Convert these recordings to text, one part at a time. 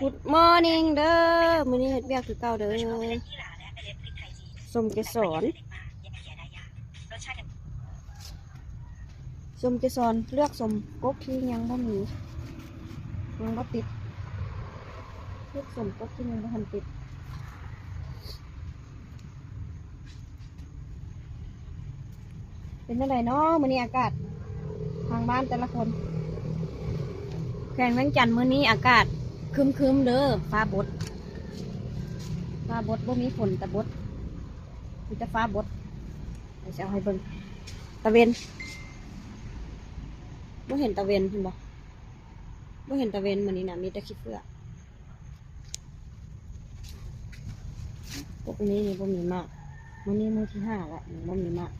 Good morning เด้อมื้อนี้เฮ็ดเวียกคือเก่าเด้อส้มเกสรเลือกส้มก๊กที่ยังบ่มียังบ่ติดเลือกส้มก๊กที่ยังบ่ทันติดเป็นจังได๋เนาะมื้อนี้อากาศทางบ้านแต่ละคนแขวงเวียงจันทน์มื้อนี้อากาศครึมๆเด้อฟ้าบดบ่มีฝนแต่บดมีแต่ฟ้าบดเดี๋ยวจะเอาให้เบิ่งตะเวนบ่เห็นตะเวนเห็นบ่เห็นตะเวนมื้อนี้น่ะมีแต่ขี้เฟือกพวกนี้นี่บ่มีมากมื้อนี้มื้อที่5แล้วบ่มีมาก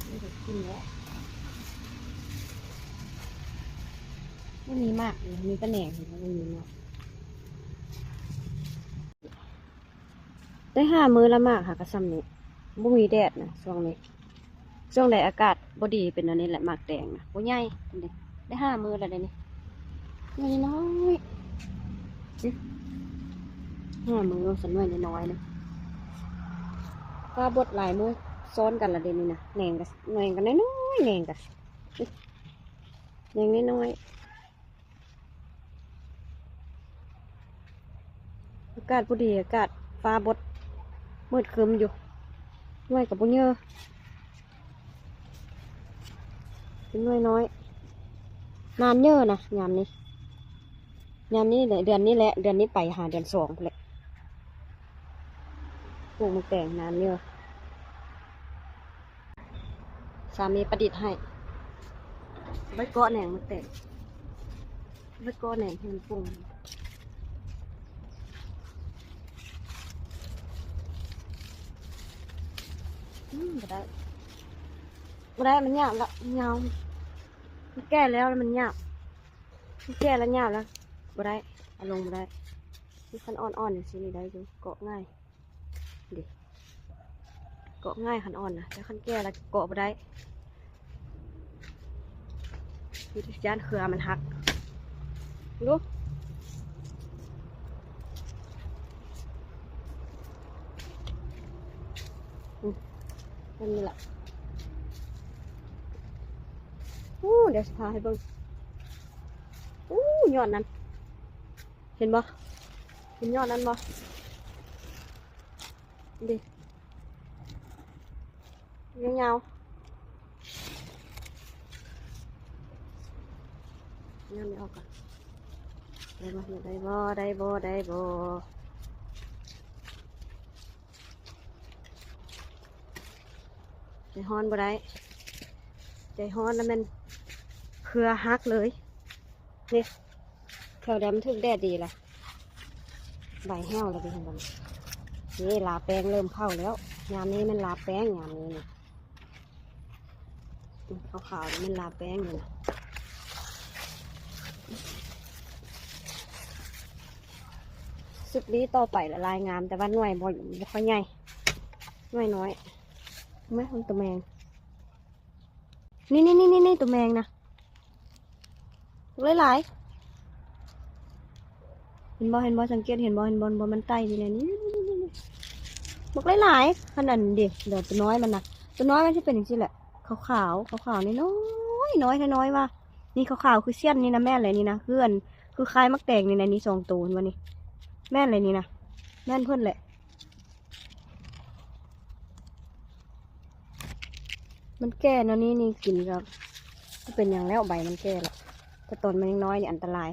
ไม่ได้กินแล้วไม่มีมากมีแต่แหน่งไม่มีมากได้5 มื้อละมากค่ะกระซำนี้บ่มีแดดนะช่วงใดอากาศบ่ดีเป็นอันนี้แหละหมากแดงนะบ่ใหญ่ได้5 มื้อแล้วเดี๋ยวนี้น้อย5 มื้อสันไว้น้อยๆนะปลาบดหลายมื้อซ้อนกันละเดี๋ยวนี้นะแหน่งกันน้อยๆแหน่งน้อยอากาศบ่ดีอากาศฟ้าบดมืดครึมอยู่น้อยกับบ่เยอะเป็นน้อยนานเยอะนะยามนี้แหละเดือนนี้ไปหาเดือน2แหละปลูกมะแตงนานเยอะสามีประดิษฐ์ให้ไว้เกาะแหน่งมะแตงไว้เกาะแหน่งให้มันปรุงบ่ได้มันหยาบละเงามันแก่แล้วมันหยาบมันแก่แล้วหยาบแล้วบ่ได้เอาลงบ่ได้ที่คันอ่อนๆอย่างนี้ได้ดูเกาะง่ายดิเกาะง่ายคันอ่อนนะแต่คันแก่แล้วเกาะบ่ได้วิธีการเครือมันหักดูนี่แหละเดี๋ยวพาให้เบิ่งยอดนั้นเห็นบ่เห็นยอดนั้นบ่ดิยาวๆนี่ออกก่อนได้บ่ใจฮ้อนบ่ได้ใจฮ้อนแล้วมันเครือหักเลยนี่แถวแดมถึงแดดดีละใบแห้วแล้วดิเห็นบ่นี่ลาแป้งเริ่มเข้าแล้วยามนี้มันลาแป้งยามนี้นี่ขาวๆมันลาแป้งอยู่นะสุดนี้ต่อไปละลายงามแต่ว่าหน่วยบ่ค่อยใหญ่หน่วยน้อยไม่ทำตัวแมงนี่ตัวแมงนะหลายเห็นบ่สังเกตเห็นบ่มันไต่นี่แหละนี่บอกหลายขนาดเด็กเดี๋ยวตัวน้อยมันนะตัวน้อยมันจะเป็นอย่างนี้แหละขาวนี่น้อยว่านี่ขาวคือเสี้ยนนี่นะแม่อะไรนี่นะเพื่อนคือคล้ายมักแตงนี่นะนี่2 ตัววันนี้แม่อะไรนี่นะแม่เพื่อนแหละมันแก่เนาะนี่กินครับก็เป็นอย่างแล้วใบมันแก่แล้วแต่ต้นมันยังน้อยนี่อันตราย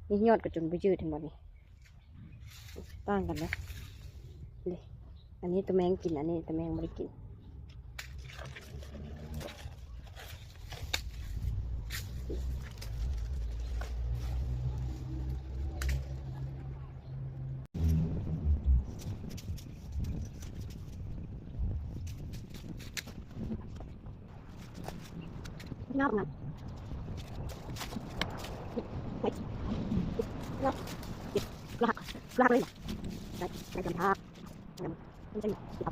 นี่ยอดกระจุนไปยืดถึงวันนี้ต่างกันนะเลยอันนี้ตัวแมงกินอันนี้ตัวแมงไม่ได้กินงับลากเลยได้กำพากมันจะเอา